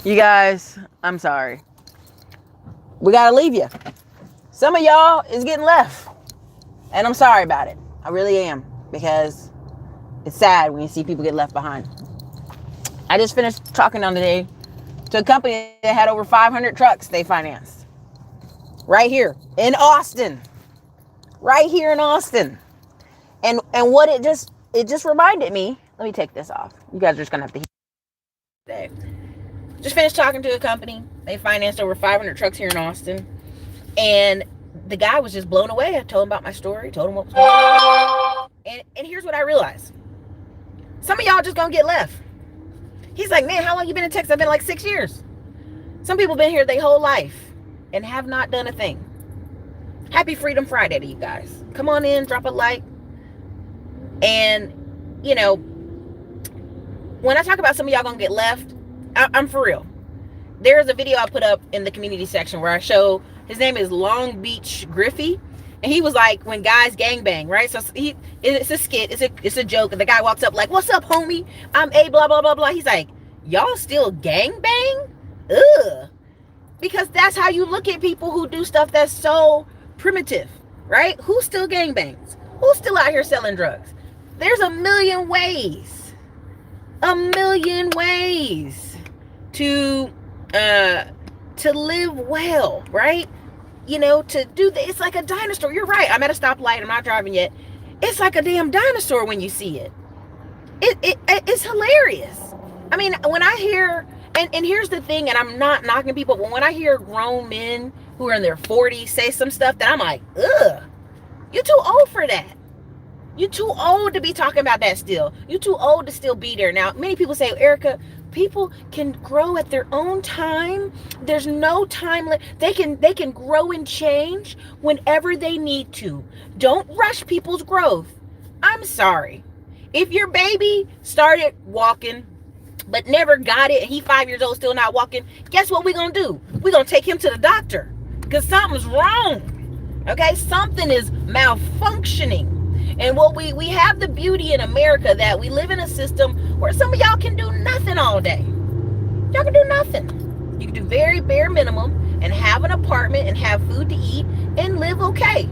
You guys, I'm sorry. We gotta leave you. Some of y'all is getting left. And I'm sorry about it. I really am. Because it's sad when you see people get left behind. I just finished talking on today to a company that had over 500 trucks they financed. Right here in Austin. Right here in Austin. And what it just reminded me. Let me take this off. You guys are just gonna have to hear today. Just finished talking to a company. They financed over 500 trucks here in Austin. And the guy was just blown away. I told him about my story, told him what was going on. And here's what I realized. Some of y'all just gonna get left. He's like, man, how long you been in Texas? I've been like 6 years. Some people been here their whole life and have not done a thing. Happy Freedom Friday to you guys. Come on in, drop a like. And, you know, when I talk about some of y'all gonna get left, I'm for real. There's a video I put up in the community section where I show, his name is Long Beach Griffey. And he was like, when guys gangbang, right? So it's a skit, it's a joke. And the guy walks up like, what's up, homie? I'm a blah, blah, blah, blah. He's like, y'all still gangbang? Ugh. Because that's how you look at people who do stuff that's so primitive, right? Who still gangbangs? Who's still out here selling drugs? There's a million ways to live well, right? You know, to do this. It's like a dinosaur. You're right. I'm at a stoplight. I'm not driving yet. It's like a damn dinosaur when you see it. It's hilarious. I mean, when I hear, and here's the thing, and I'm not knocking people, but when I hear grown men who are in their 40s say some stuff that I'm like, ugh, you're too old for that. You're too old to be talking about that still. You're too old to still be there. Now, many people say, Erica, people can grow at their own time. There's no time limit. They can grow and change whenever they need to. Don't rush people's growth. I'm sorry. If your baby started walking but never got it and he's 5 years old still not walking, guess what we're going to do? We're going to take him to the doctor because something's wrong. Okay? Something is malfunctioning. And what we have the beauty in America that we live in a system where some of y'all can do nothing all day. Y'all can do nothing. You can do very bare minimum and have an apartment and have food to eat and live okay.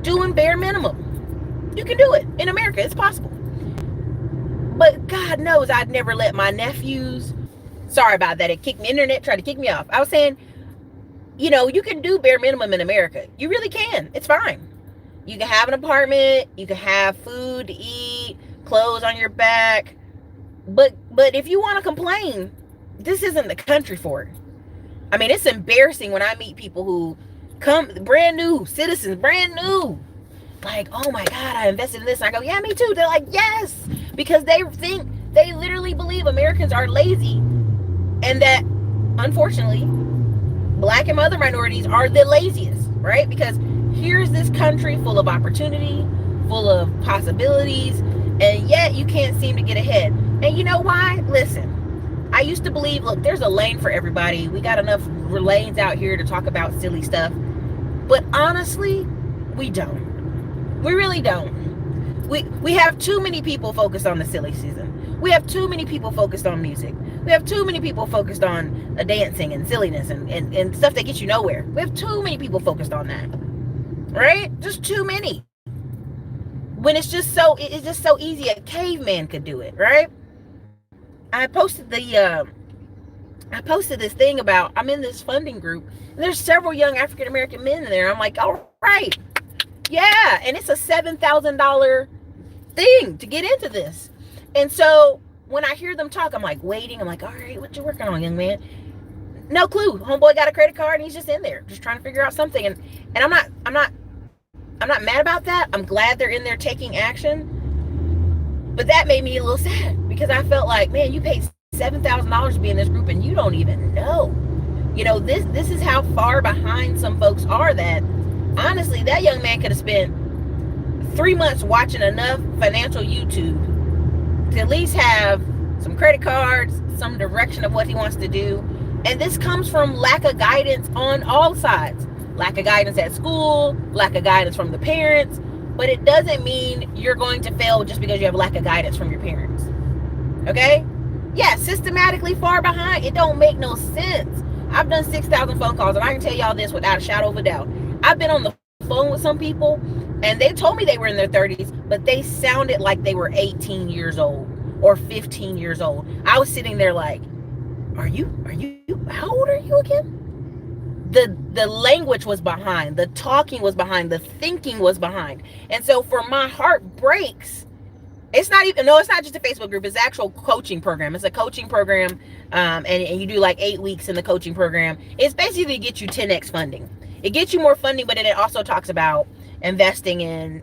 Doing bare minimum. You can do it in America. It's possible. But God knows I'd never let my nephews, sorry about that, it kicked me, internet tried to kick me off. I was saying, you know, you can do bare minimum in America. You really can. It's fine. You can have an apartment, you can have food to eat, clothes on your back. But if you want to complain, this isn't the country for it. I mean, it's embarrassing when I meet people who come brand new, citizens, brand new. Like, oh my God, I invested in this. And I go, yeah, me too. They're like, yes. Because they literally believe Americans are lazy. And that, unfortunately, Black and other minorities are the laziest, right? Because here's this country full of opportunity, full of possibilities, and yet you can't seem to get ahead. And you know why? Listen, I used to believe, look, there's a lane for everybody. We got enough lanes out here to talk about silly stuff. But honestly, we don't. We really don't. We have too many people focused on the silly season. We have too many people focused on music. We have too many people focused on dancing and silliness and stuff that gets you nowhere. We have too many people focused on that. Right? Just too many. When it's just so easy, a caveman could do it, right? I posted this thing about, I'm in this funding group, and there's several young African American men in there. I'm like, all right, yeah, and it's a $7,000 thing to get into this. And so when I hear them talk, I'm like waiting. I'm like, all right, what you working on, young man? No clue. Homeboy got a credit card and he's just in there, just trying to figure out something. And I'm not mad about that. I'm glad they're in there taking action. But that made me a little sad because I felt like, man, you paid $7,000 to be in this group and you don't even know. You know, this is how far behind some folks are that honestly, that young man could have spent 3 months watching enough financial YouTube to at least have some credit cards, some direction of what he wants to do. And this comes from lack of guidance on all sides. Lack of guidance at school, lack of guidance from the parents. But it doesn't mean you're going to fail just because you have lack of guidance from your parents. Okay? Yeah, systematically far behind. It don't make no sense. I've done 6,000 phone calls, and I can tell y'all this without a shadow of a doubt. I've been on the phone with some people, and they told me they were in their 30s, but they sounded like they were 18 years old or 15 years old. I was sitting there like, how old are you again? The language was behind, the talking was behind, the thinking was behind. And so for my heart breaks, it's not just a Facebook group. It's an actual coaching program. It's a coaching program, and you do like 8 weeks in the coaching program. It's basically to get you 10x funding. It gets you more funding, but then it also talks about investing in,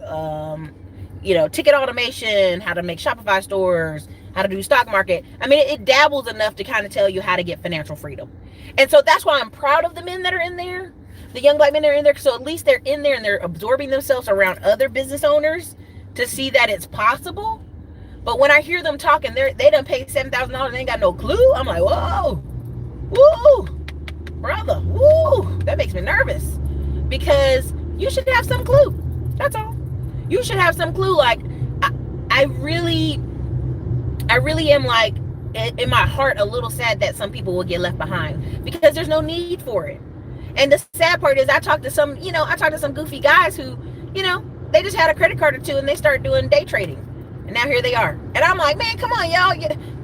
ticket automation, how to make Shopify stores, how to do stock market. I mean, it dabbles enough to kind of tell you how to get financial freedom. And so that's why I'm proud of the men that are in there, the young black men that are in there. So at least they're in there and they're absorbing themselves around other business owners to see that it's possible. But when I hear them talking, they done paid $7,000 and they ain't got no clue. I'm like, whoa, woo, brother, woo. That makes me nervous, because you should have some clue. That's all. You should have some clue. Like, I really am, like, in my heart, a little sad that some people will get left behind because there's no need for it. And the sad part is I talked to some goofy guys who, they just had a credit card or two and they started doing day trading. And now here they are. And I'm like, man, come on, y'all.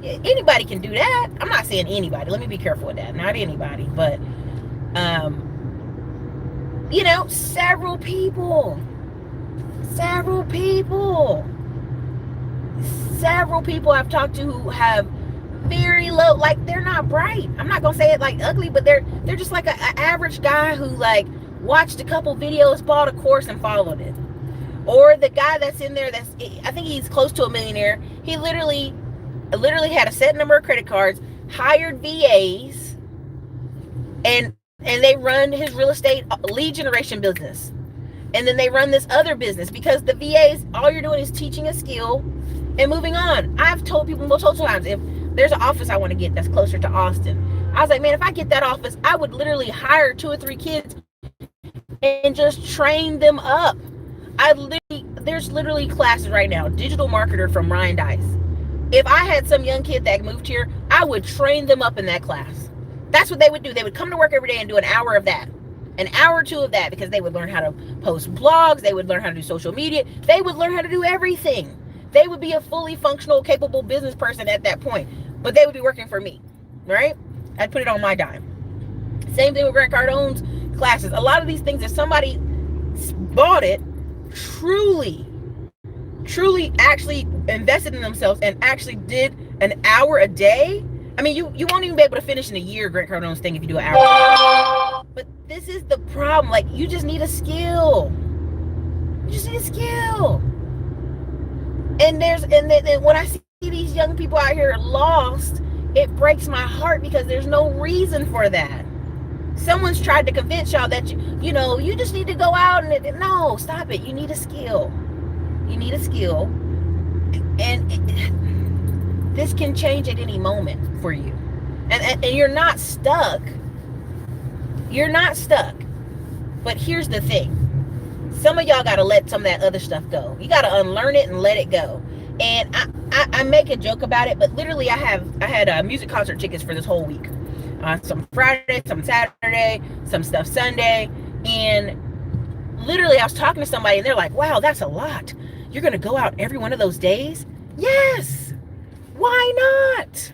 Anybody can do that. I'm not saying anybody. Let me be careful with that. Not anybody. But, several people I've talked to who have very low, like, they're not bright. I'm not going to say it like ugly, but they're just like an average guy who, like, watched a couple videos, bought a course, and followed it. Or the guy that's in there, I think he's close to a millionaire. He literally had a set number of credit cards, hired VAs, and they run his real estate lead generation business. And then they run this other business, because the VAs, all you're doing is teaching a skill and moving on. I've told people multiple times, if there's an office I want to get that's closer to Austin, I was like, man, if I get that office, I would literally hire 2 or 3 kids and just train them up. There's literally classes right now, digital marketer from Ryan Dice. If I had some young kid that moved here, I would train them up in that class. That's what they would do. They would come to work every day and do an hour of that, an hour or 2 of that, because they would learn how to post blogs. They would learn how to do social media. They would learn how to do everything. They would be a fully functional, capable business person at that point, but they would be working for me, right? I'd put it on my dime. Same thing with Grant Cardone's classes. A lot of these things, if somebody bought it, truly actually invested in themselves and actually did an hour a day, I mean, you won't even be able to finish in a year Grant Cardone's thing if you do an hour. But this is the problem. Like, you just need a skill. And then when I see these young people out here lost, it breaks my heart, because there's no reason for that. Someone's tried to convince y'all that you just need to go out and no, stop it. You need a skill. And this can change at any moment for you. And you're not stuck. But here's the thing. Some of y'all got to let some of that other stuff go. You got to unlearn it and let it go. And I make a joke about it, but literally I had music concert tickets for this whole week. Some Friday, some Saturday, some stuff Sunday. And literally I was talking to somebody and they're like, wow, that's a lot. You're going to go out every one of those days? Yes. Why not?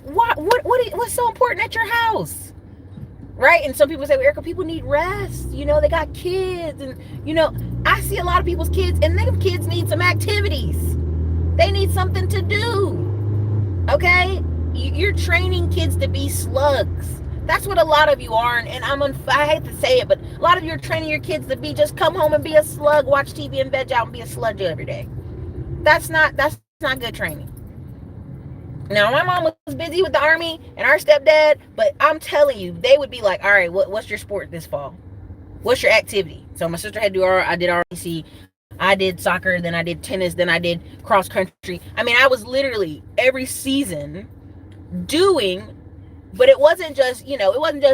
What's so important at your house? Right? And some people say, well, Erica, people need rest. They got kids. And, I see a lot of people's kids, and them kids need some activities. They need something to do. Okay? You're training kids to be slugs. That's what a lot of you are. And I hate to say it, but a lot of you are training your kids to be just come home and be a slug, watch TV and veg out and be a sludge every day. That's not good training. Now, my mom was busy with the Army and our stepdad, but I'm telling you, they would be like, all right, what's your sport this fall? What's your activity? So my sister had to do I did ROTC, I did soccer, then I did tennis, then I did cross country. I mean, I was literally every season doing, but it wasn't just,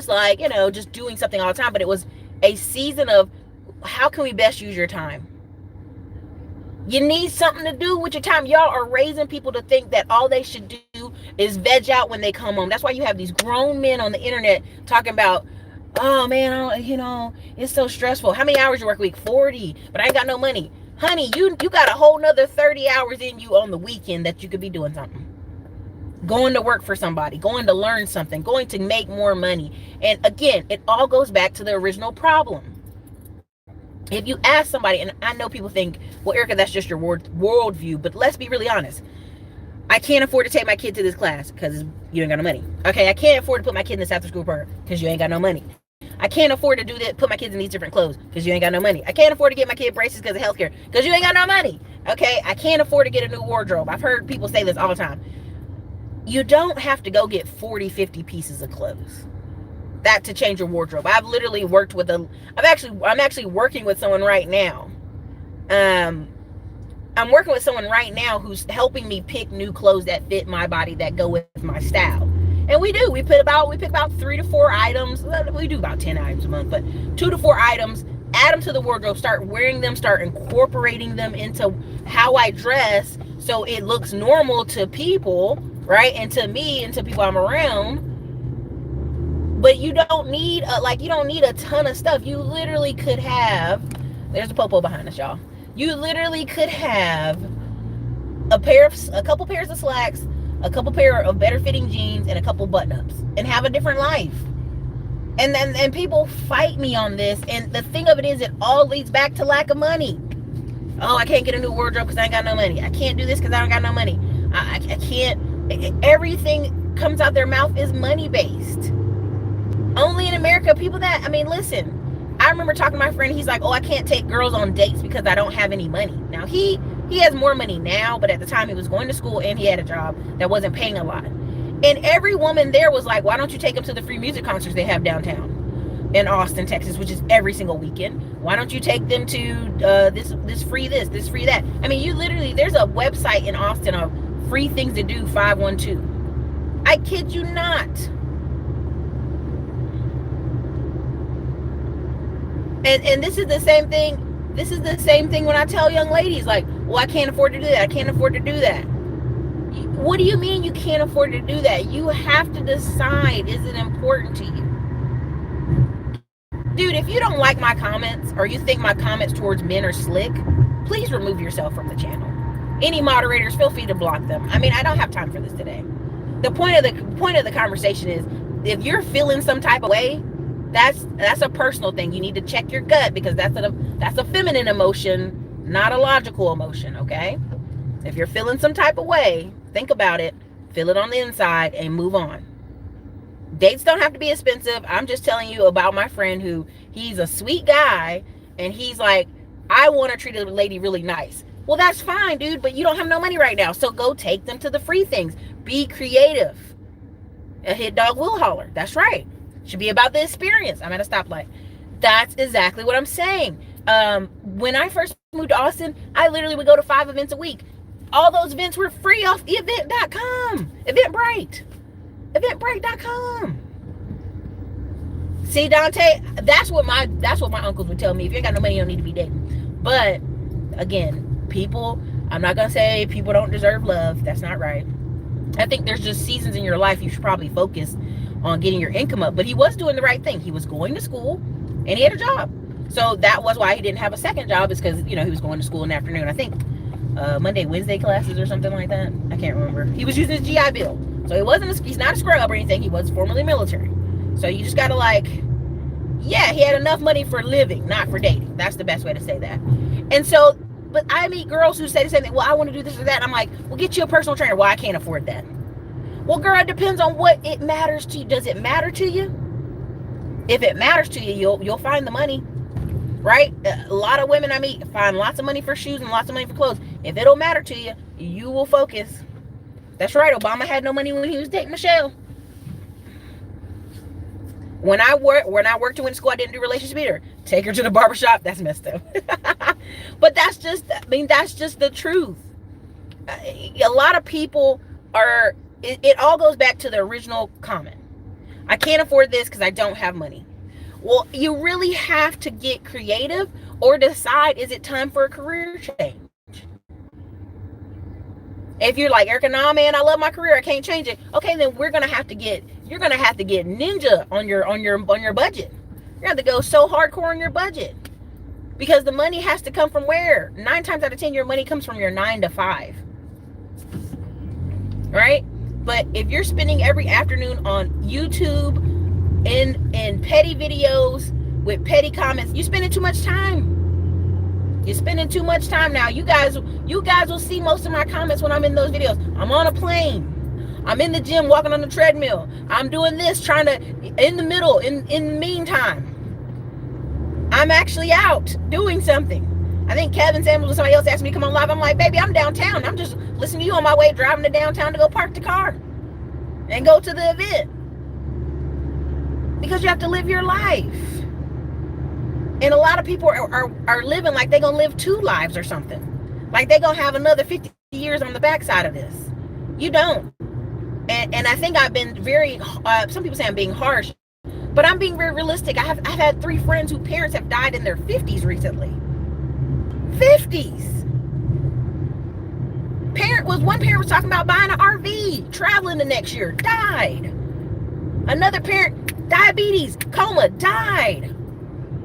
like, just doing something all the time, but it was a season of how can we best use your time? You need something to do with your time. Y'all are raising people to think that all they should do is veg out when they come home. That's why you have these grown men on the internet talking about, oh man, it's so stressful. How many hours you work a week? 40, but I ain't got no money. Honey, you got a whole nother 30 hours in you on the weekend that you could be doing something. Going to work for somebody, going to learn something, going to make more money. And again, it all goes back to the original problem. If you ask somebody, and I know people think, well, Erica, that's just your worldview, but let's be really honest. I can't afford to take my kid to this class because you ain't got no money. Okay, I can't afford to put my kid in this after school program because you ain't got no money. I can't afford to do that, put my kids in these different clothes because you ain't got no money. I can't afford to get my kid braces because of healthcare because you ain't got no money. Okay, I can't afford to get a new wardrobe. I've heard people say this all the time. You don't have to go get 40, 50 pieces of clothes that to change your wardrobe. I've literally worked with I'm actually working with someone right now. I'm working with someone right now who's helping me pick new clothes that fit my body, that go with my style. And we pick about 3 to 4 items. We do about 10 items a month, but 2 to 4 items, add them to the wardrobe, start wearing them, start incorporating them into how I dress so it looks normal to people, right? And to me and to people I'm around. But you don't need a ton of stuff. You literally could have, there's a popo behind us, y'all. You literally could have a couple pairs of slacks, a couple pair of better fitting jeans, and a couple button-ups, and have a different life. And people fight me on this, and the thing of it is, it all leads back to lack of money. Oh, I can't get a new wardrobe because I ain't got no money. I can't do this because I don't got no money. I can't. Everything comes out their mouth is money-based. Only in America, people that, listen, I remember talking to my friend, he's like, oh, I can't take girls on dates because I don't have any money. Now, he has more money now, but at the time he was going to school and he had a job that wasn't paying a lot. And every woman there was like, why don't you take them to the free music concerts they have downtown in Austin, Texas, which is every single weekend? Why don't you take them to this free that? You literally, there's a website in Austin of free things to do 512. I kid you not. And this is the same thing. This is the same thing when I tell young ladies, like, well, I can't afford to do that. I can't afford to do that. What do you mean you can't afford to do that? You have to decide, is it important to you? Dude, if you don't like my comments or you think my comments towards men are slick, please remove yourself from the channel. Any moderators, feel free to block them. I don't have time for this today. The point of the conversation is, if you're feeling some type of way, that's a personal thing. You need to check your gut because that's a feminine emotion, not a logical emotion, okay? If you're feeling some type of way, think about it, feel it on the inside, and move on. Dates don't have to be expensive. I'm just telling you about my friend who, he's a sweet guy, and he's like, I want to treat a lady really nice. Well, that's fine, dude, but you don't have no money right now, so go take them to the free things. Be creative. A hit dog will holler. That's right. Should be about the experience. I'm at a stoplight. That's exactly what I'm saying. When I first moved to Austin, I literally would go to 5 events a week. All those events were free off event.com. Eventbrite.com. See, Dante, that's what my uncles would tell me. If you ain't got no money, you don't need to be dating. But again, I'm not gonna say people don't deserve love. That's not right. I think there's just seasons in your life you should probably focus on getting your income up. But he was doing the right thing. He was going to school and he had a job. So that was why he didn't have a second job, is because, he was going to school in the afternoon. I think Monday, Wednesday classes or something like that. I can't remember. He was using his GI Bill. So he's not a scrub or anything. He was formerly military. So you just gotta he had enough money for living, not for dating. That's the best way to say that. And so, but I meet girls who say the same thing. Well, I want to do this or that. And I'm like, well, get you a personal trainer. Well, I can't afford that. Well, girl, it depends on what it matters to you. Does it matter to you? If it matters to you, you'll find the money, right? A lot of women I meet find lots of money for shoes and lots of money for clothes. If it'll matter to you, you will focus. That's right. Obama had no money when he was dating Michelle. When I worked and went to school, I didn't do relationship either. Take her to the barbershop. That's messed up. But that's just the truth. A lot of people are, it all goes back to the original comment. I can't afford this because I don't have money. Well, you really have to get creative or decide, is it time for a career change? If you're like, Erica, nah, man, I love my career, I can't change it. Okay, then you're gonna have to get ninja on your budget. You're gonna have to go so hardcore on your budget, because the money has to come from where? 9 times out of 10, your money comes from your 9 to 5, right? But if you're spending every afternoon on YouTube in petty videos with petty comments, you're spending too much time. You're spending too much time now. You guys will see most of my comments when I'm in those videos. I'm on a plane. I'm in the gym walking on the treadmill. I'm doing this, trying to, in the middle, in the meantime, I'm actually out doing something. I think Kevin Samuels or somebody else asked me to come on live. I'm like, baby, I'm downtown. I'm just listening to you on my way driving to downtown to go park the car and go to the event. Because you have to live your life. And a lot of people are living like they're going to live 2 lives or something. Like they're going to have another 50 years on the backside of this. You don't. And I think I've been very, some people say I'm being harsh, but I'm being very realistic. I've had 3 friends whose parents have died in their 50s recently. 50s. One parent was talking about buying an RV, traveling the next year, died. Another parent, diabetes, coma, died.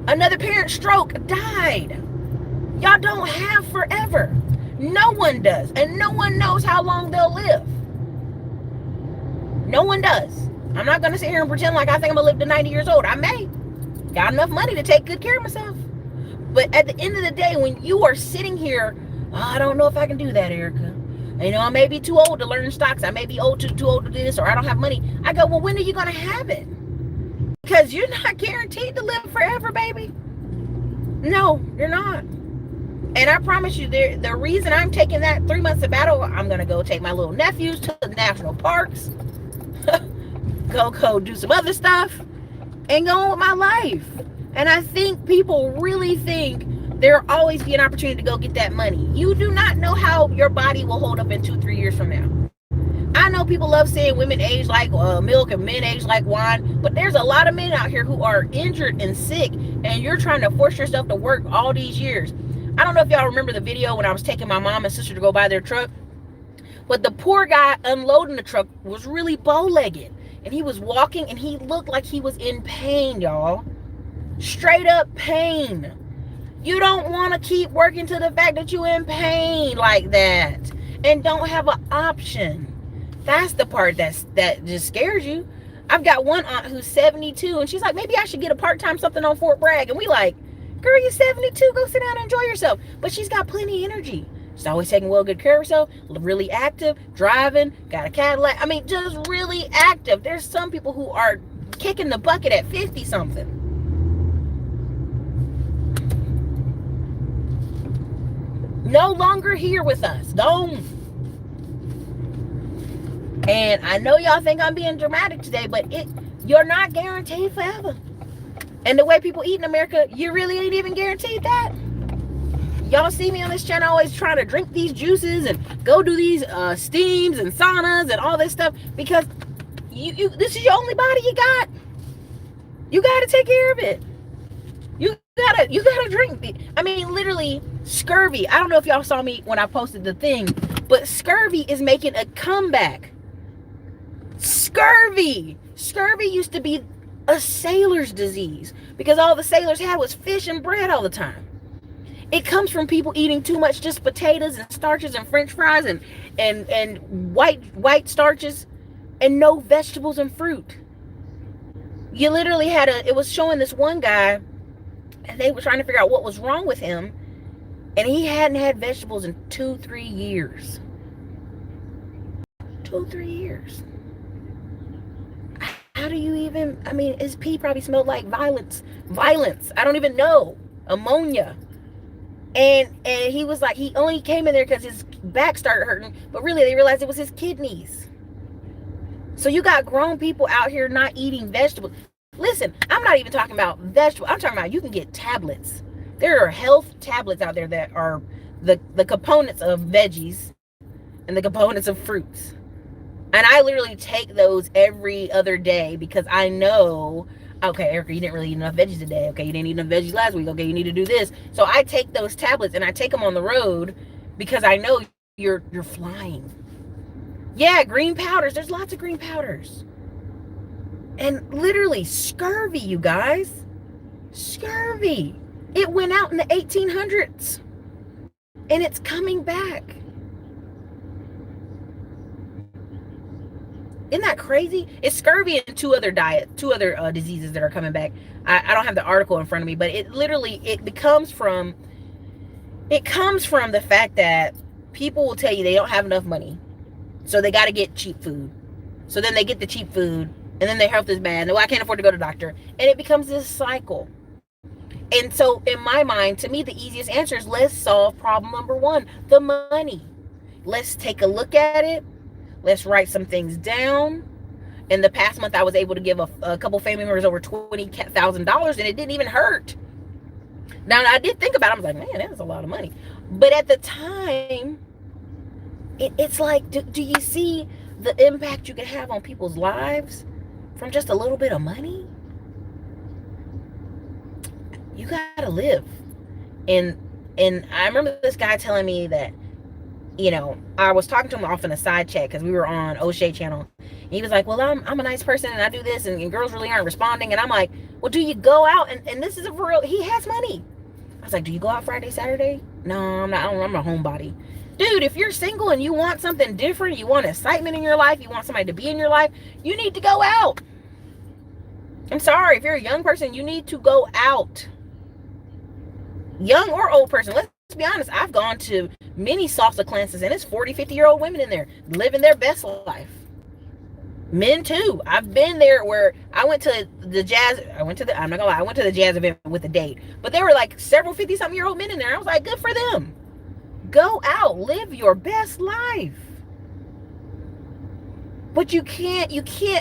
Another parent, stroke, died. Y'all don't have forever. No one does. And no one knows how long they'll live. No one does. I'm not going to sit here and pretend like I think I'm going to live to 90 years old. I may. Got enough money to take good care of myself. But at the end of the day, when you are sitting here, oh, I don't know if I can do that, Erica. You know, I may be too old to learn stocks. I may be too old to do this, or I don't have money. I go, well, when are you going to have it? Because you're not guaranteed to live forever, baby. No, you're not. And I promise you, the reason I'm taking that 3-month sabbatical, I'm going to go take my little nephews to the national parks, go do some other stuff, and go on with my life. And I think people really think there'll always be an opportunity to go get that money. You do not know how your body will hold up in 2-3 years from now. I know people love saying women age like milk and men age like wine, but there's a lot of men out here who are injured and sick, and you're trying to force yourself to work all these years. I don't know if y'all remember the video when I was taking my mom and sister to go buy their truck, but the poor guy unloading the truck was really bow-legged, and he was walking, and he looked like he was in pain, y'all. Straight up pain. You don't want to keep working to the fact that you're in pain like that and don't have an option. That's the part that just scares you. I've got one aunt who's 72, and she's like, maybe I should get a part-time something on Fort Bragg. And we like, girl, you're 72. Go sit down and enjoy yourself. But she's got plenty of energy. She's always taking well good care of herself, really active, driving, got a Cadillac. I mean, just really active. There's some people who are kicking the bucket at 50-something. No longer here with us. Don't. And I know y'all think I'm being dramatic today, but you're not guaranteed forever. And the way people eat in America, you really ain't even guaranteed that. Y'all see me on this channel always trying to drink these juices and go do these steams and saunas and all this stuff, because you this is your only body you got. You got to take care of it. You gotta drink. I mean, literally, scurvy. I don't know if y'all saw me when I posted the thing, but scurvy is making a comeback. Scurvy used to be a sailor's disease because all the sailors had was fish and bread all the time. It comes from people eating too much just potatoes and starches and french fries and white starches and no vegetables and fruit. You literally it was showing this one guy, and they were trying to figure out what was wrong with him, and he hadn't had vegetables in 2-3 years. 2-3 years. How do you even, I mean, his pee probably smelled like violence. I don't even know. Ammonia. And he was like, he only came in there because his back started hurting, but really they realized it was his kidneys. So you got grown people out here not eating vegetables. Listen, I'm not even talking about vegetables. I'm talking about you can get tablets. There are health tablets out there that are the components of veggies and the components of fruits. And I literally take those every other day because I know, okay, Erica, you didn't really eat enough veggies today. Okay, you didn't eat enough veggies last week. Okay, you need to do this. So I take those tablets and I take them on the road because I know you're flying. Yeah, green powders. There's lots of green powders. And literally, scurvy, you guys. Scurvy. It went out in the 1800s. And it's coming back. Isn't that crazy? It's scurvy and two other diseases that are coming back. I don't have the article in front of me, but it comes from the fact that people will tell you they don't have enough money, so they got to get cheap food. So then they get the cheap food, and then their health is bad. No, I can't afford to go to the doctor, and it becomes this cycle. And so, in my mind, to me, the easiest answer is let's solve problem number one: the money. Let's take a look at it. Let's write some things down. In the past month, I was able to give a couple family members over $20,000, and it didn't even hurt. Now, I did think about it. I was like, man, that's a lot of money. But at the time, it's like, do you see the impact you can have on people's lives from just a little bit of money? You gotta live. And I remember this guy telling me that, I was talking to him off in a side chat because we were on O'Shea channel. And he was like, well, I'm a nice person and I do this and girls really aren't responding. And I'm like, well, do you go out? And this is a real, he has money. I was like, do you go out Friday, Saturday? No, I'm not. I'm a homebody. Dude, if you're single and you want something different, you want excitement in your life, you want somebody to be in your life, you need to go out. I'm sorry, if you're a young person, you need to go out. Young or old person, let's be honest, I've gone to many salsa classes and it's 40, 50-year-old women in there living their best life. Men too. I've been there where I went to the jazz. I'm not gonna lie, I went to the jazz event with a date, but there were like several 50-something-year-old men in there. I was like, good for them. Go out, live your best life. But you can't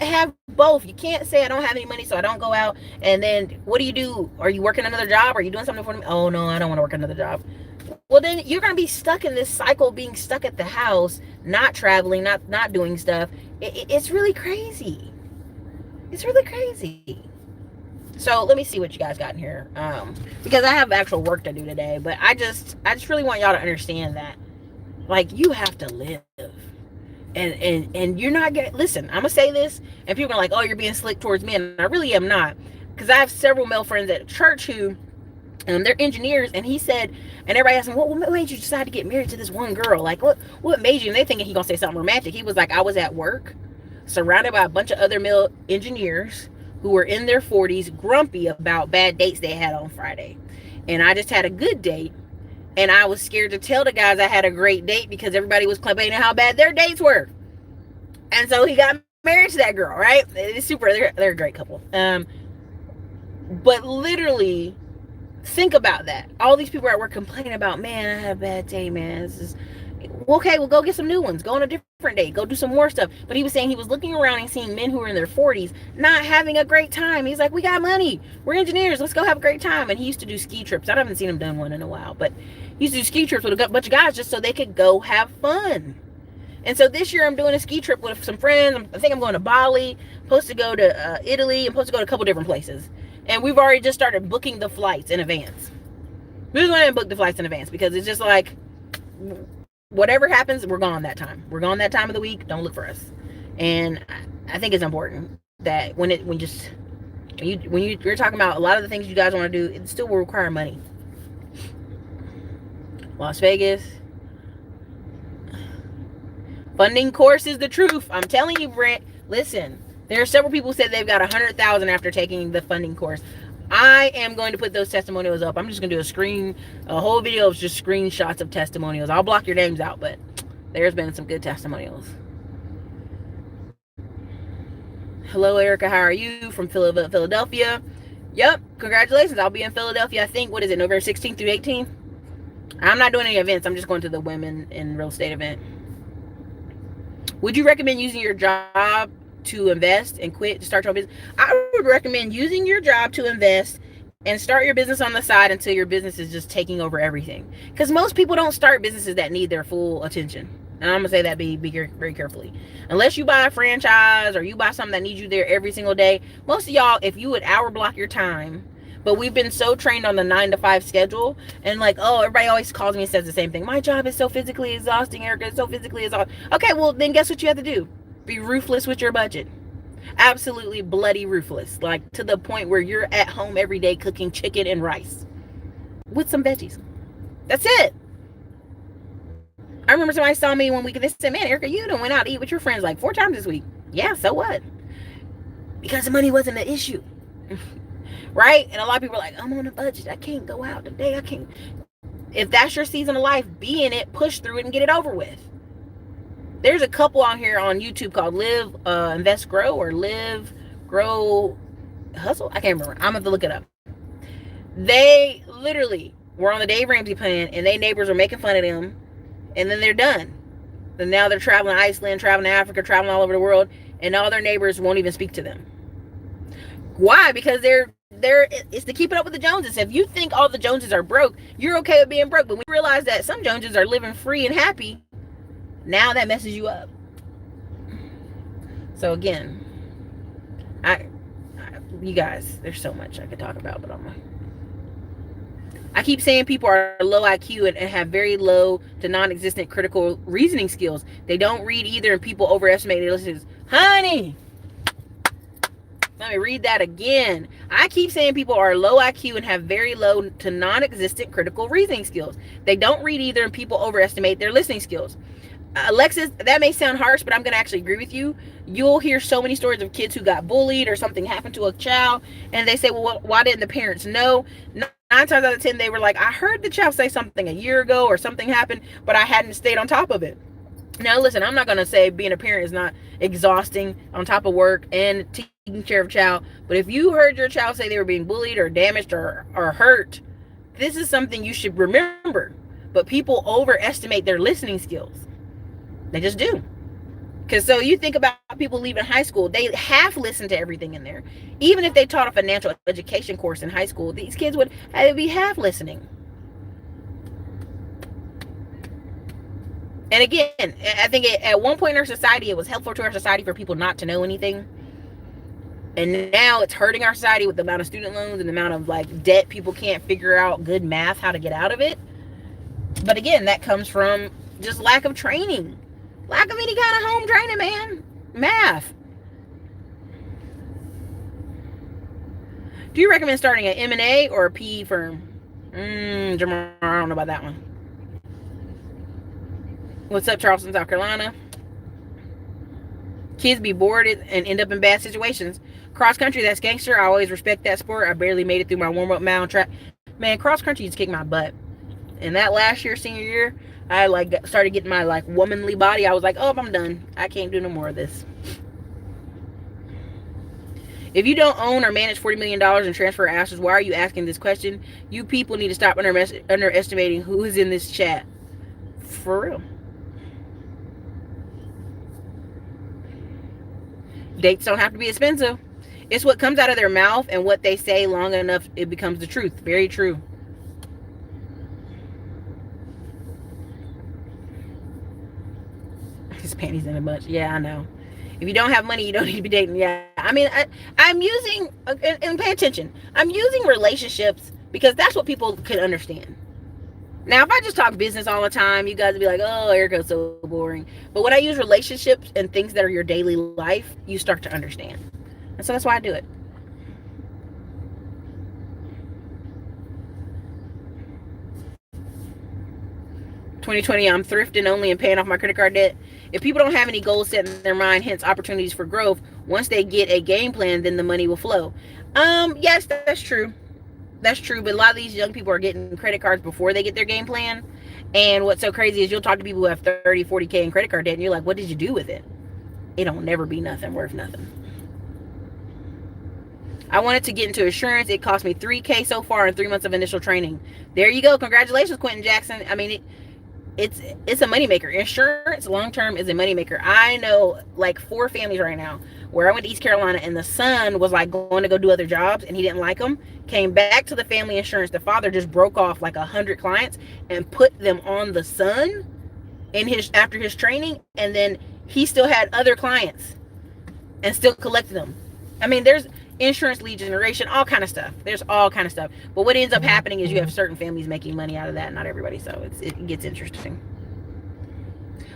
have both. You can't say I don't have any money, so I don't go out. And then what do? Are you working another job? Are you doing something for me? Oh no, I don't want to work another job. Well, then you're gonna be stuck in this cycle, being stuck at the house, not traveling, not doing stuff. It's really crazy. It's really crazy. So let me see what you guys got in here, because I have actual work to do today. But I just really want y'all to understand that, like, you have to live. And you're not gonna listen. I'm gonna say this, and people are like, "Oh, you're being slick towards men." I really am not, because I have several male friends at church who, they're engineers, and he said, and everybody asked him, "What made you decide to get married to this one girl? Like, what made you?" And they thinking he gonna say something romantic. He was like, "I was at work, surrounded by a bunch of other male engineers who were in their 40s, grumpy about bad dates they had on Friday, and I just had a good date." And I was scared to tell the guys I had a great date because everybody was complaining how bad their dates were. And so he got married to that girl, right? It's super. They're a great couple. But literally, think about that. All these people at work complaining about, man, I had a bad day, man. This is okay. Well, go get some new ones. Go on a different date. Go do some more stuff. But he was saying he was looking around and seeing men who were in their 40s not having a great time. He's like, we got money. We're engineers. Let's go have a great time. And he used to do ski trips. I haven't seen him done one in a while, but he used to do ski trips with a bunch of guys just so they could go have fun. And so this year I'm doing a ski trip with some friends. I think I'm going to Bali, supposed to go to Italy, I'm supposed to go to a couple different places. And we've already just started booking the flights in advance. We're just going to book the flights in advance because it's just like, whatever happens, we're gone that time. We're gone that time of the week. Don't look for us. And I think it's important that when you're talking about a lot of the things you guys want to do, it still will require money. Las Vegas. Funding course is the truth. I'm telling you, Brent. Listen, there are several people who said they've got 100,000 after taking the funding course. I am going to put those testimonials up. I'm just going to do a whole video of just screenshots of testimonials. I'll block your names out, but there's been some good testimonials. Hello, Erica. How are you? From Philadelphia. Yep. Congratulations. I'll be in Philadelphia, I think. What is it? November 16th through 18th? I'm not doing any events. I'm just going to the women in real estate event. Would you recommend using your job to invest and quit to start your own business? I would recommend using your job to invest and start your business on the side until your business is just taking over everything. Because most people don't start businesses that need their full attention. And I'm going to say that be very carefully. Unless you buy a franchise or you buy something that needs you there every single day. Most of y'all, if you would hour block your time But we've been so trained on the 9 to 5 schedule, and like, oh, everybody always calls me and says the same thing. My job is so physically exhausting, Erica. It's so physically exhausting. Okay, well then guess what you have to do? Be ruthless with your budget. Absolutely bloody ruthless, like to the point where you're at home every day cooking chicken and rice with some veggies. That's it. I remember somebody saw me one week and they said, man, Erica, you done went out to eat with your friends like 4 times this week. Yeah, so what? Because the money wasn't an issue. Right? And a lot of people are like, I'm on a budget. I can't go out today. I can't. If that's your season of life, be in it, push through it, and get it over with. There's a couple on here on YouTube called Live, Invest, Grow, or Live, Grow, Hustle. I can't remember. I'm going to have to look it up. They literally were on the Dave Ramsey plan, and their neighbors were making fun of them, and then they're done. And now they're traveling to Iceland, traveling to Africa, traveling all over the world, and all their neighbors won't even speak to them. Why? Because it's to keep it up with the Joneses. If you think all the Joneses are broke, you're okay with being broke. But when you realize that some Joneses are living free and happy, now that messes you up. So again, you guys, there's so much I could talk about, but I keep saying people are low IQ and have very low to non-existent critical reasoning skills. They don't read either, and people overestimate their listeners. Honey, let me read that again. I keep saying people are low IQ and have very low to non-existent critical reasoning skills. They don't read either, and people overestimate their listening skills. Alexis, that may sound harsh, but I'm going to actually agree with you. You'll hear so many stories of kids who got bullied or something happened to a child, and they say, well, why didn't the parents know? 9 times out of 10, they were like, I heard the child say something a year ago or something happened, but I hadn't stayed on top of it. Now, listen, I'm not going to say being a parent is not exhausting on top of work and taking care of a child, but if you heard your child say they were being bullied or damaged or hurt, this is something you should remember. But people overestimate their listening skills. They just do. Because so you think about people leaving high school, they half listen to everything in there. Even if they taught a financial education course in high school, these kids would be half listening. And again, I think at one point in our society, it was helpful to our society for people not to know anything. And now it's hurting our society with the amount of student loans and the amount of like debt. People can't figure out good math, how to get out of it. But again, that comes from just lack of training. Lack of any kind of home training, man. Math. Do you recommend starting an M&A or a PE firm? Jamar, I don't know about that one. What's up, Charleston, South Carolina? Kids be bored and end up in bad situations. Cross country, that's gangster. I always respect that sport. I barely made it through my warm-up mound track. Man, cross country just kicked my butt. And that last year, senior year, I like started getting my like womanly body. I was like, oh, I'm done. I can't do no more of this. If you don't own or manage $40 million in transfer assets, why are you asking this question? You people need to stop underestimating who is in this chat. For real. Dates don't have to be expensive. It's what comes out of their mouth and what they say long enough, it becomes the truth. Very true. His panties in a bunch. Yeah, I know. If you don't have money, you don't need to be dating. Yeah, I mean, I'm using, and pay attention, I'm using relationships because that's what people can understand. Now, if I just talk business all the time, you guys would be like, oh, Erica's so boring. But when I use relationships and things that are your daily life, you start to understand. And so that's why I do it. $2020, I'm thrifting only and paying off my credit card debt. If people don't have any goals set in their mind, hence opportunities for growth, once they get a game plan, then the money will flow. Yes, that's true. That's true, but a lot of these young people are getting credit cards before they get their game plan. And what's so crazy is you'll talk to people who have 30, 40K in credit card debt, and you're like, what did you do with it? It'll never be nothing, worth nothing. I wanted to get into insurance. It cost me $3K so far in 3 months of initial training. There you go. Congratulations, Quentin Jackson. I mean, it's a moneymaker. Insurance long-term is a moneymaker. I know like 4 families right now where I went to East Carolina and the son was like going to go do other jobs and he didn't like them. Came back to the family insurance. The father just broke off like 100 clients and put them on the son after his training, and then he still had other clients and still collected them. I mean, insurance lead generation, all kind of stuff. There's all kind of stuff. But what ends up happening is you have certain families making money out of that, not everybody. So it gets interesting.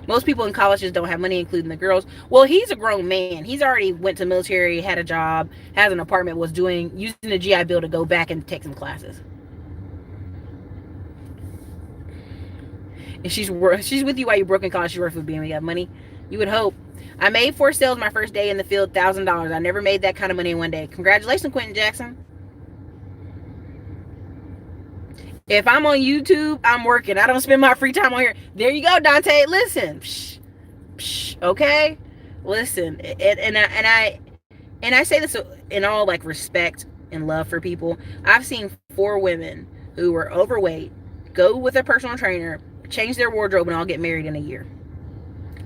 Most people in colleges don't have money, including the girls. Well, he's a grown man. He's already went to military, had a job, has an apartment, was using the GI Bill to go back and take some classes. And she's with you while you're broke in college. She's working for being, you have money. You would hope. I made 4 sales my first day in the field, $1,000. I never made that kind of money in one day. Congratulations, Quentin Jackson. If I'm on YouTube, I'm working. I don't spend my free time on here. There you go, Dante. Listen, okay. Listen, and I say this in all like respect and love for people. I've seen 4 women who were overweight go with a personal trainer, change their wardrobe, and all get married in a year.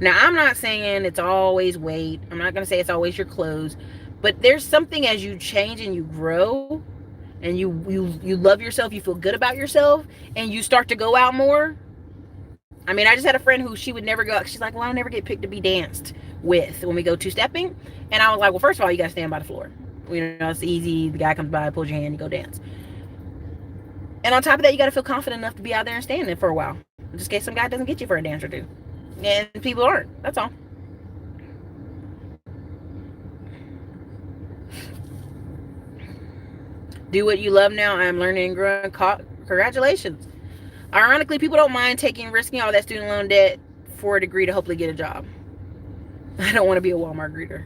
Now, I'm not saying it's always weight. I'm not going to say it's always your clothes, but there's something as you change and you grow, and you love yourself, you feel good about yourself, and you start to go out more. I mean, I just had a friend who she would never go out. She's like, well, I never get picked to be danced with when we go two-stepping. And I was like, well, first of all, you got to stand by the floor. You know, it's easy. The guy comes by, pulls your hand, you go dance. And on top of that, you got to feel confident enough to be out there and stand there for a while. Just in case some guy doesn't get you for a dance or two. And people aren't. That's all. Do what you love now. I am learning and growing. Congratulations. Ironically, people don't mind risking all that student loan debt for a degree to hopefully get a job. I don't want to be a Walmart greeter.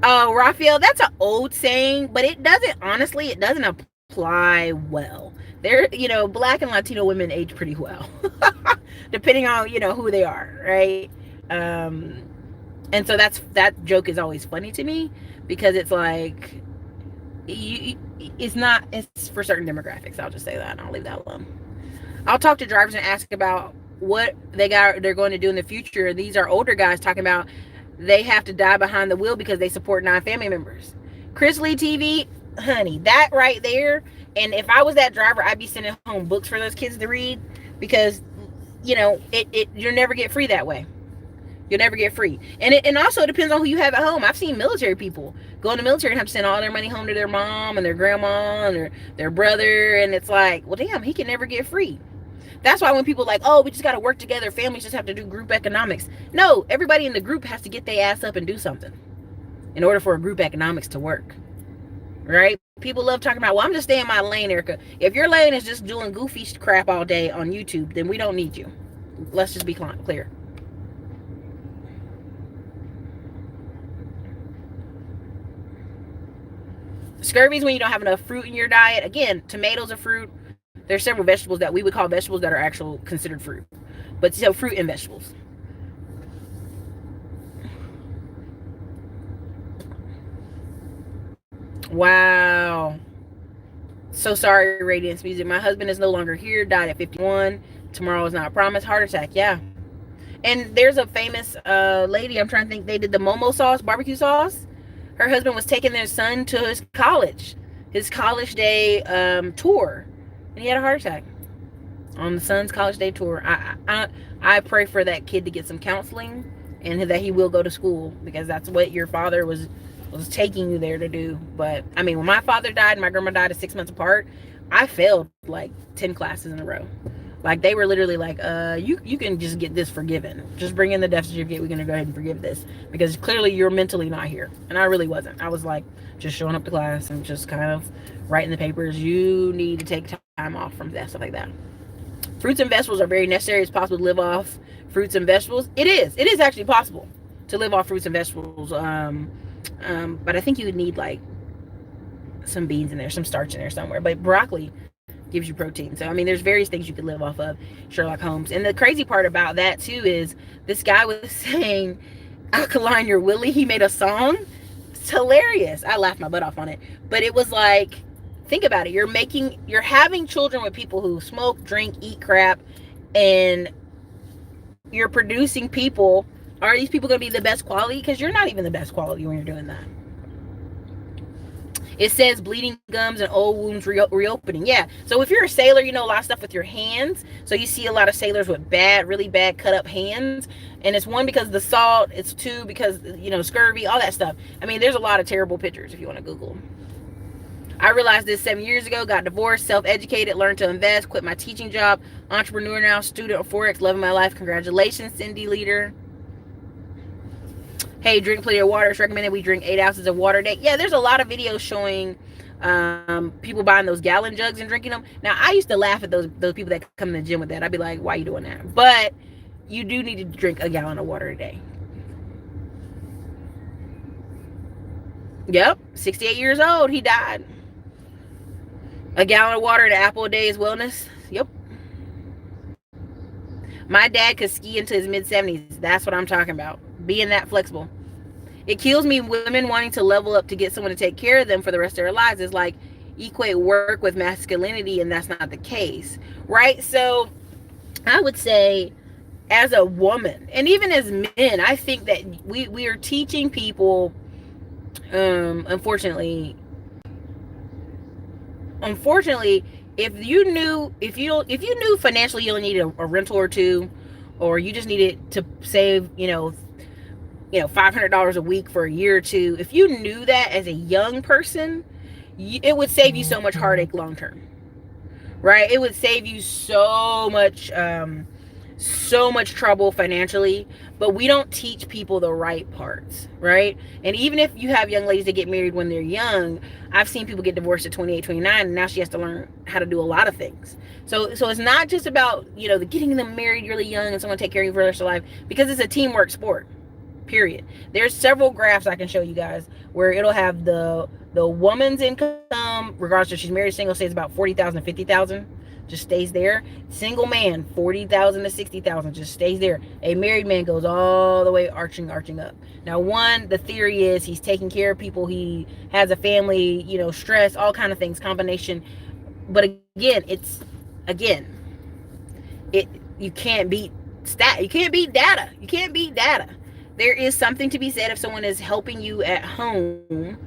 Oh, Raphael, that's an old saying, but it doesn't apply well. They're, Black and Latino women age pretty well, depending on, who they are, right? And so that joke is always funny to me, because it's like, it's for certain demographics. I'll just say that, and I'll leave that alone. I'll talk to drivers and ask about what they're going to do in the future. These are older guys talking about they have to die behind the wheel because they support 9 family members. Chris Lee TV, honey, that right there. And if I was that driver, I'd be sending home books for those kids to read, because you'll never get free that way. You'll never get free. And it also depends on who you have at home. I've seen military people go in the military and have to send all their money home to their mom and their grandma and their brother. And it's like, well, damn, he can never get free. That's why when people are like, oh, we just got to work together, families just have to do group economics. No, everybody in the group has to get their ass up and do something in order for a group economics to work. Right? People love talking about, well, I'm just staying in my lane, Erica. If your lane is just doing goofy crap all day on YouTube, then we don't need you. Let's just be clear. Scurvy is when you don't have enough fruit in your diet. Again, tomatoes are fruit. There's several vegetables that we would call vegetables that are actually considered fruit. But so fruit and vegetables. Wow. So sorry, Radiance Music. My husband is no longer here. Died at 51. Tomorrow is not promised. Heart attack. Yeah. And there's a famous lady. I'm trying to think. They did the Momo sauce, barbecue sauce. Her husband was taking their son to his college day tour, and he had a heart attack on the son's college day tour. I pray for that kid to get some counseling, and that he will go to school, because that's what your father was taking you there to do. But I mean, when my father died and my grandma died at 6 months apart, I failed like 10 classes in a row. Like, they were literally like, you can just get this forgiven. Just bring in the death certificate. We're going to go ahead and forgive this, because clearly you're mentally not here. And I really wasn't. I was like just showing up to class and just kind of writing the papers. You need to take time off from that, stuff like that. Fruits and vegetables are very necessary. It's possible to live off fruits and vegetables. It is actually possible to live off fruits and vegetables. But I think you would need like some beans in there, some starch in there somewhere. But broccoli gives you protein. So, I mean, there's various things you could live off of. Sherlock Holmes. And the crazy part about that, too, is this guy was saying, alkaline your willy. He made a song. It's hilarious. I laughed my butt off on it. But it was like, think about it. You're having children with people who smoke, drink, eat crap, and you're producing people. Are these people going to be the best quality? Because you're not even the best quality when you're doing that. It says bleeding gums and old wounds reopening. Yeah. So if you're a sailor, you know a lot of stuff with your hands. So you see a lot of sailors with really bad cut up hands. And it's one, because of the salt. It's two, because, scurvy, all that stuff. I mean, there's a lot of terrible pictures if you want to Google them. I realized this 7 years ago, got divorced, self-educated, learned to invest, quit my teaching job, entrepreneur now, student of Forex, loving my life. Congratulations, Cindy Leader. Hey, drink plenty of water. It's recommended we drink 8 ounces of water a day. Yeah, there's a lot of videos showing people buying those gallon jugs and drinking them. Now, I used to laugh at those people that come in the gym with that. I'd be like, why are you doing that? But you do need to drink a gallon of water a day. Yep, 68 years old, he died. A gallon of water and an apple a day is wellness. Yep. My dad could ski into his mid-70s. That's what I'm talking about. Being that flexible. It kills me women wanting to level up to get someone to take care of them for the rest of their lives. It's like equate work with masculinity, and that's not the case, right? So I would say, as a woman, and even as men, I think that we are teaching people, unfortunately, if you knew financially you only needed a rental or two, or you just needed to save, $500 a week for a year or two, if you knew that as a young person, it would save you so much heartache long term, right? It would save you so much trouble financially. But we don't teach people the right parts, right? And even if you have young ladies that get married when they're young, I've seen people get divorced at 28, 29, and now she has to learn how to do a lot of things. So it's not just about, the getting them married really young and someone take care of you for the rest of life, because it's a teamwork sport, period. There's several graphs I can show you guys where it'll have the woman's income, regardless if she's married, single, stays about 40,000 to 50,000. Just stays there. Single man, 40,000 to 60,000, just stays there. A married man goes all the way arching up. Now, the theory is he's taking care of people, he has a family, stress, all kind of things, combination. But again, you can't beat you can't beat data. There is something to be said if someone is helping you at home,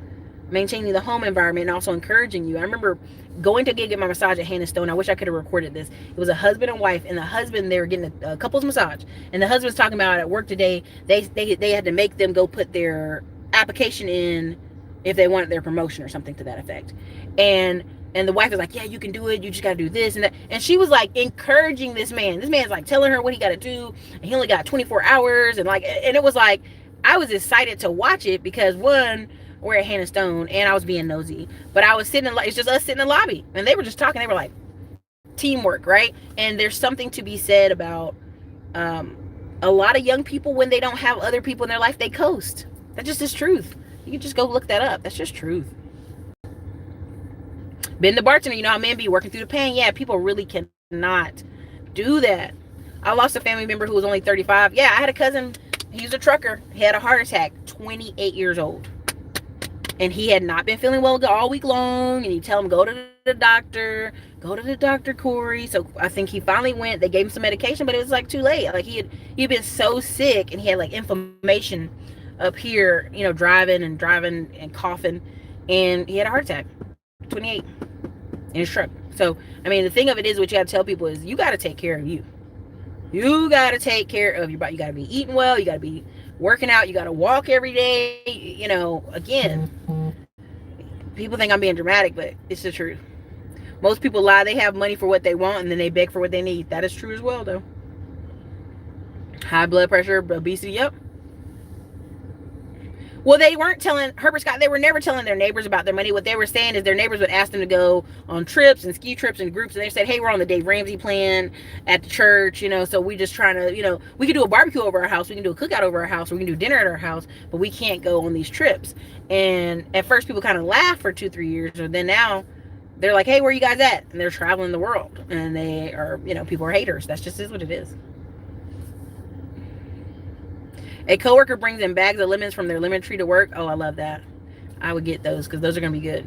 maintaining the home environment, and also encouraging you. I remember going to get my massage at Hannah Stone. I wish I could have recorded this. It was a husband and wife, and the husband, they were getting a couples massage, and the husband's talking about at work today, they had to make them go put their application in if they wanted their promotion or something to that effect. And the wife was like, yeah, you can do it, you just got to do this and that. And she was like encouraging this man's like telling her what he got to do, and he only got 24 hours, and it was like, I was excited to watch it because, one, we're at Hannah Stone, and I was being nosy, but I was sitting it's just us sitting in the lobby, and they were just talking. They were like, teamwork, right? And there's something to be said about a lot of young people, when they don't have other people in their life, they coast. That just is truth. You can just go look that up. That's just truth. Been the bartender, how men be working through the pain. Yeah, people really cannot do that. I lost a family member who was only 35. Yeah, I had a cousin, he was a trucker. He had a heart attack, 28 years old. And he had not been feeling well all week long. And you tell him, go to the doctor, Corey. So I think he finally went. They gave him some medication, but it was like too late. Like he had been so sick, and he had like inflammation up here, driving and coughing. And he had a heart attack, 28, in his truck. So, I mean, the thing of it is, what you got to tell people is, you got to take care of you. You got to take care of your body. You got to be eating well. You got to be working out. You got to walk every day. Again, people think I'm being dramatic, but it's the truth. Most people lie. They have money for what they want, and then they beg for what they need. That is true as well, though. High blood pressure, obesity, yep. Well, they weren't telling, Herbert Scott, they were never telling their neighbors about their money. What they were saying is their neighbors would ask them to go on trips and ski trips and groups. And they said, hey, we're on the Dave Ramsey plan at the church, so we just trying to, we can do a barbecue over our house. We can do a cookout over our house. We can do dinner at our house, but we can't go on these trips. And at first people kind of laughed for 2-3 years. And then now they're like, hey, where are you guys at? And they're traveling the world. And they are, people are haters. That's just is what it is. A coworker brings in bags of lemons from their lemon tree to work. Oh, I love that. I would get those because those are going to be good.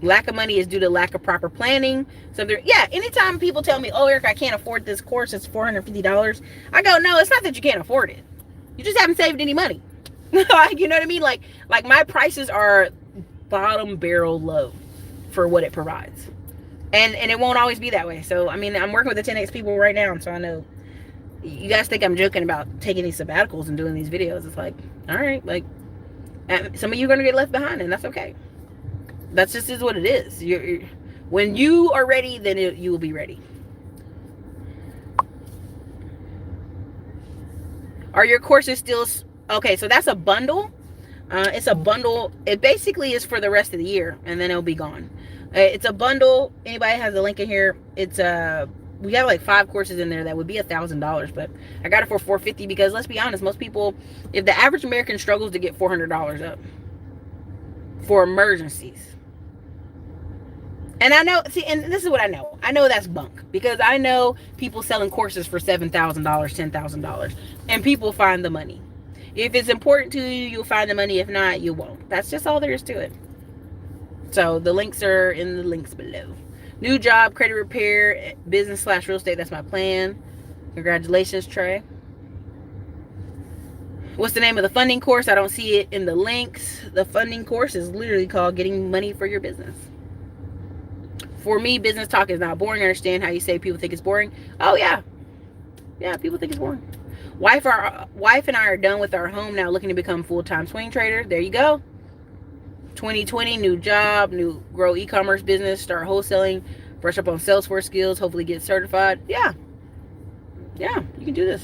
Lack of money is due to lack of proper planning. So anytime people tell me, oh, Eric, I can't afford this course, it's $450. I go, no, it's not that you can't afford it. You just haven't saved any money. You know what I mean? Like my prices are bottom barrel low for what it provides. And it won't always be that way. So, I mean, I'm working with the 10X people right now, so I know You guys think I'm joking about taking these sabbaticals and doing these videos. It's like, all right, like, some of you are going to get left behind, and that's okay. That's just is what it is. When you are ready, then you will be ready. Are your courses still okay? So that's a bundle. It's a bundle. It basically is for the rest of the year, and then it'll be gone. It's a bundle. Anybody has the link in here? It's we have like 5 courses in there that would be $1,000, but I got it for $450 because let's be honest, most people, if the average American struggles to get $400 up for emergencies. And I know, see, and this is what I know. I know that's bunk because I know people selling courses for $7,000, $10,000, and people find the money. If it's important to you, you'll find the money. If not, you won't. That's just all there is to it. So the links are in the links below. New job, credit repair, business/real estate. That's my plan. Congratulations, Trey. What's the name of the funding course? I don't see it in the links. The funding course is literally called Getting Money for Your Business. For me, business talk is not boring. I understand how you say people think it's boring. Oh, yeah. Yeah, people think it's boring. Wife and I are done with our home now, looking to become full-time swing trader. There you go. 2020, new job, new grow e-commerce business, start wholesaling, brush up on Salesforce skills, hopefully get certified. Yeah, you can do this.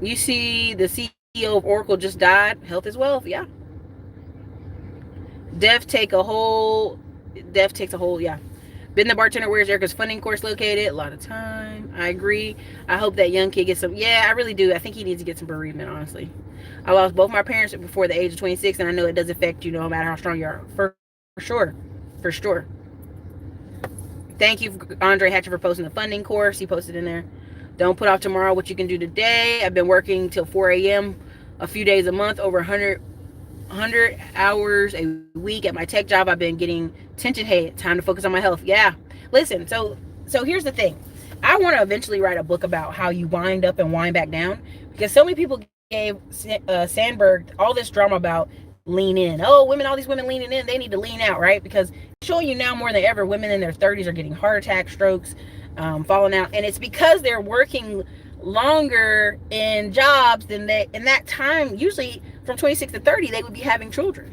You see the CEO of Oracle just died. Health is wealth. Yeah. Death takes a whole, yeah. Been the bartender, where's Erica's funding course located? A lot of time. I agree. I hope that young kid gets some. Yeah, I really do. I think he needs to get some bereavement, honestly. I lost both my parents before the age of 26, and I know it does affect you no matter how strong you are. For sure. For sure. Thank you, Andre Hatcher, for posting the funding course. He posted in there. Don't put off tomorrow what you can do today. I've been working till 4 a.m. a few days a month, over 100 hours a week at my tech job. I've been getting tension head. Time to focus on my health. Yeah. Listen, so here's the thing. I want to eventually write a book about how you wind up and wind back down, because so many people gave Sandberg all this drama about lean in. Oh, all these women leaning in, they need to lean out, right? Because showing you now more than ever, women in their 30s are getting heart attacks, strokes, falling out. And it's because they're working longer in jobs than they, in that time, usually from 26 to 30, they would be having children.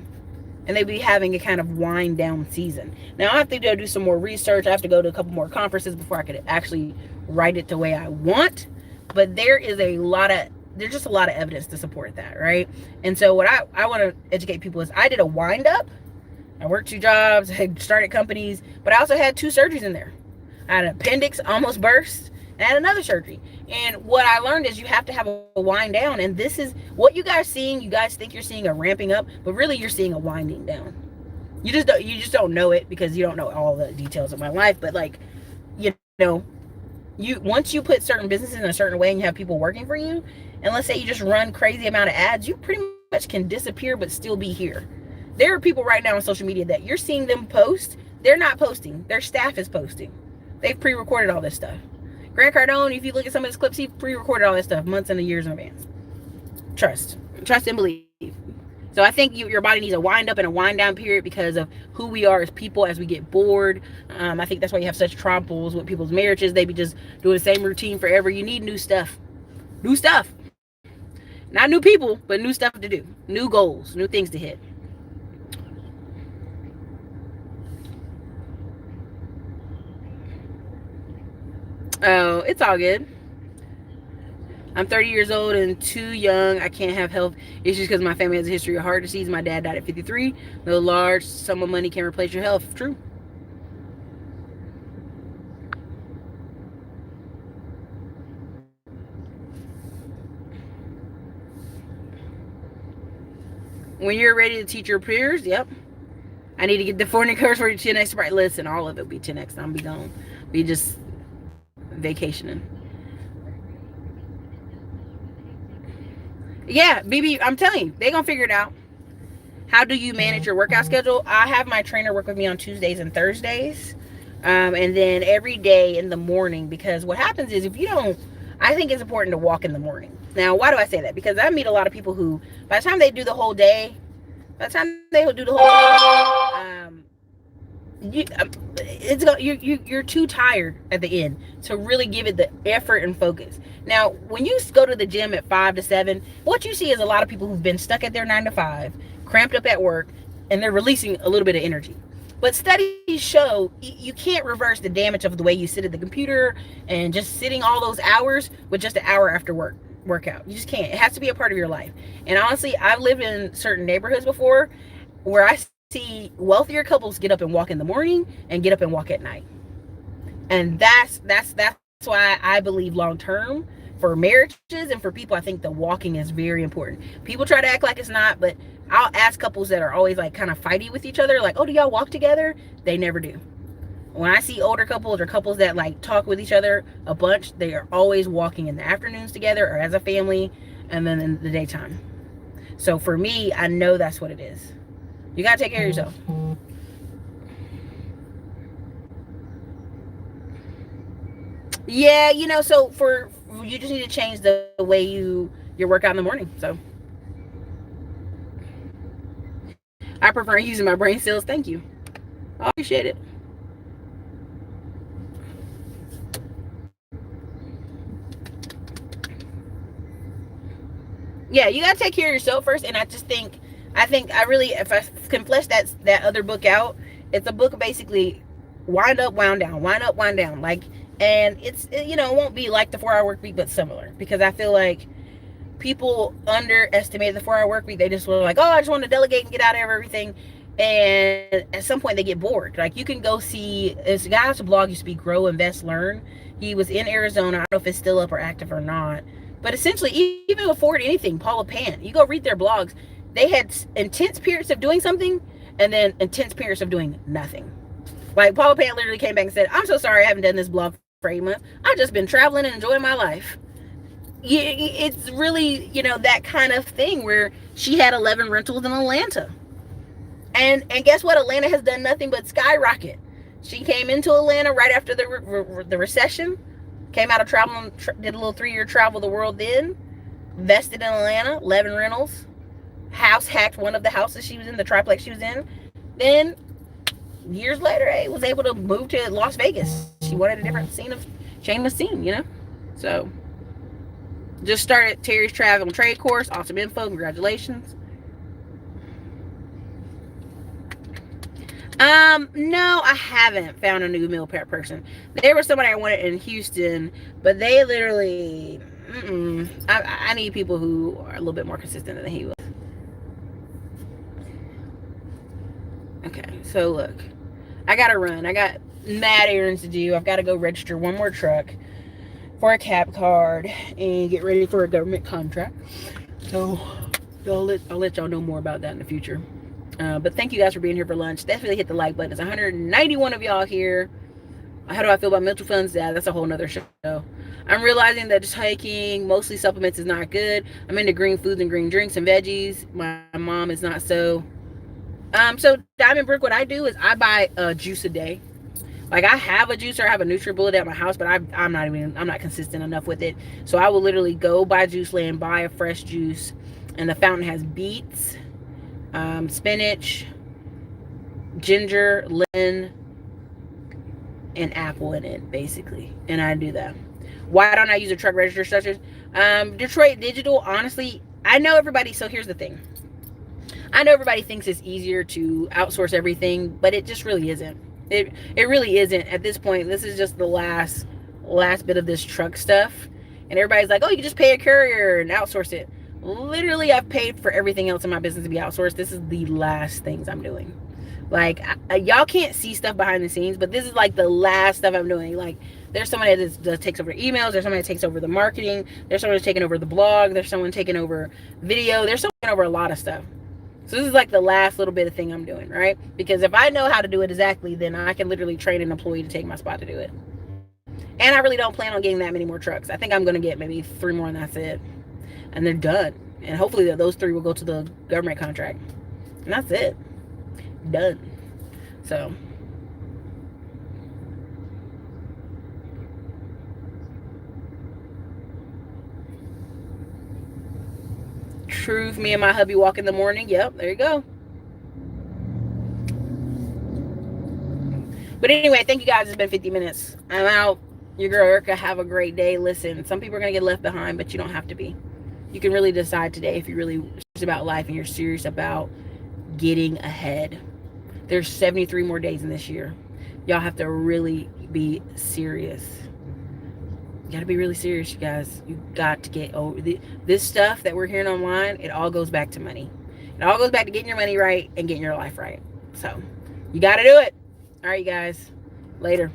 And they'd be having a kind of wind down season. Now, I have to go do some more research. I have to go to a couple more conferences before I could actually write it the way I want. But there's just a lot of evidence to support that, right? And so what I want to educate people is I did a wind up. I worked 2 jobs, I started companies, but I also had 2 surgeries in there. I had an appendix almost burst, and I had another surgery. And what I learned is you have to have a wind down. And this is what you guys seeing. You guys think you're seeing a ramping up, but really you're seeing a winding down. You just don't know it because you don't know all the details of my life. But like, once you put certain businesses in a certain way and you have people working for you, and let's say you just run crazy amount of ads, you pretty much can disappear but still be here. There are people right now on social media that you're seeing them post. They're not posting. Their staff is posting. They've pre-recorded all this stuff. Grant Cardone, if you look at some of his clips, he pre-recorded all this stuff months and years in advance. Trust and believe. So I think your body needs a wind up and a wind down period because of who we are as people as we get bored. I think that's why you have such troubles with people's marriages. They be just doing the same routine forever. You need new stuff. New stuff. Not new people, but new stuff to do. New goals, new things to hit. Oh, it's all good. I'm 30 years old and too young. I can't have health issues because my family has a history of heart disease. My dad died at 53. No large sum of money can replace your health. True. When you're ready to teach your peers, yep. I need to get the 400 course for your 10x. Right, listen, all of it will be 10x. I'm be gone. Be just vacationing. Yeah, BB, I'm telling you, they're going to figure it out. How do you manage your workout schedule? I have my trainer work with me on Tuesdays and Thursdays. And then every day in the morning, because what happens is if you don't, I think it's important to walk in the morning. Now, why do I say that? Because I meet a lot of people who, by the time they do the whole day, you you're too tired at the end to really give it the effort and focus. Now, when you go to the gym at 5 to 7, what you see is a lot of people who've been stuck at their 9 to 5, cramped up at work, and they're releasing a little bit of energy. But studies show you can't reverse the damage of the way you sit at the computer and just sitting all those hours with just an hour after workout. You just can't. It has to be a part of your life. And honestly, I've lived in certain neighborhoods before where I see wealthier couples get up and walk in the morning and get up and walk at night. And that's why I believe long term for marriages and for people, I think the walking is very important. People try to act like it's not, but I'll ask couples that are always like kind of fighty with each other, like, oh, do y'all walk together? They never do. When I see older couples or couples that like talk with each other a bunch, they are always walking in the afternoons together or as a family, and then in the daytime. So for me, I know that's what it is. You gotta take care of yourself. Yeah, so for you just need to change the way you work out in the morning. So I prefer using my brain cells. Thank you. I appreciate it. Yeah, you gotta take care of yourself first. And I really, if I can flesh that other book out, it's a book basically wind up, wound down, wind up, wind down. Like, and it won't be like the 4 Hour Work Week, but similar, because I feel like people underestimate the 4 Hour Work Week. They just were like, oh, I just want to delegate and get out of everything. And at some point they get bored. Like, you can go see this guy's blog used to be Grow, Invest, Learn. He was in Arizona. I don't know if it's still up or active or not. But essentially, even before anything, Paula Pan, you go read their blogs. They had intense periods of doing something and then intense periods of doing nothing. Like, Paula Pan literally came back and said, I'm so sorry I haven't done this blog for 8 months. I've just been traveling and enjoying my life. It's really, that kind of thing where she had 11 rentals in Atlanta. And guess what? Atlanta has done nothing but skyrocket. She came into Atlanta right after the recession, came out of traveling, did a little 3-year travel the world then, invested in Atlanta, 11 rentals, house hacked one of the houses she was in, the triplex she was in. Then years later, was able to move to Las Vegas. She wanted a different change of scene. So just started Terry's Travel and Trade course. Awesome info. Congratulations. No, I haven't found a new meal prep person. There was somebody I wanted in Houston, but they literally, I need people who are a little bit more consistent than he was. Okay, so look, I gotta run. I got mad errands to do. I've got to go register one more truck for a cap card and get ready for a government contract. So I'll let y'all know more about that in the future. But thank you guys for being here for lunch. Definitely hit the like button. It's 191 of y'all here. How do I feel about mutual funds? Yeah, that's a whole nother show. I'm realizing that just hiking mostly supplements is not good. I'm into green foods and green drinks and veggies. My mom is not so. So Diamond Brick, what I do is I buy a juice a day. Like, I have a juicer, I have a NutriBullet at my house, but I'm not consistent enough with it. So I will literally go by Juiceland, buy a fresh juice, and the fountain has beets, spinach, ginger, lemon, and apple in it, basically. And I do that. Why don't I use a truck register such as Detroit Digital? Honestly, I know everybody. So here's the thing. I know everybody thinks it's easier to outsource everything, but it just really isn't. It really isn't at this point. This is just the last bit of this truck stuff, and everybody's like, oh, you can just pay a courier and outsource it. Literally, I've paid for everything else in my business to be outsourced. This is the last things I'm doing. Like, y'all can't see stuff behind the scenes, but this is like the last stuff I'm doing. Like, there's someone that takes over emails. There's someone that takes over the marketing. There's someone who's taking over the blog. There's someone taking over video. There's someone taking over a lot of stuff. So this is like the last little bit of thing I'm doing, right? Because if I know how to do it exactly, then I can literally train an employee to take my spot to do it. And I really don't plan on getting that many more trucks. I think I'm going to get maybe 3 more and that's it. And they're done. And hopefully those 3 will go to the government contract. And that's it. Done. So. Truth, me and my hubby walk in the morning. Yep, there you go. But anyway, thank you guys. It's been 50 minutes. I'm out. Your girl Erica, have a great day. Listen, some people are going to get left behind, but you don't have to be. You can really decide today if you're really serious about life and you're serious about getting ahead. There's 73 more days in this year. Y'all have to really be serious. You got to be really serious, you guys. You got to get over this stuff that we're hearing online. It all goes back to money. It all goes back to getting your money right and getting your life right. So you got to do it. All right, you guys. Later.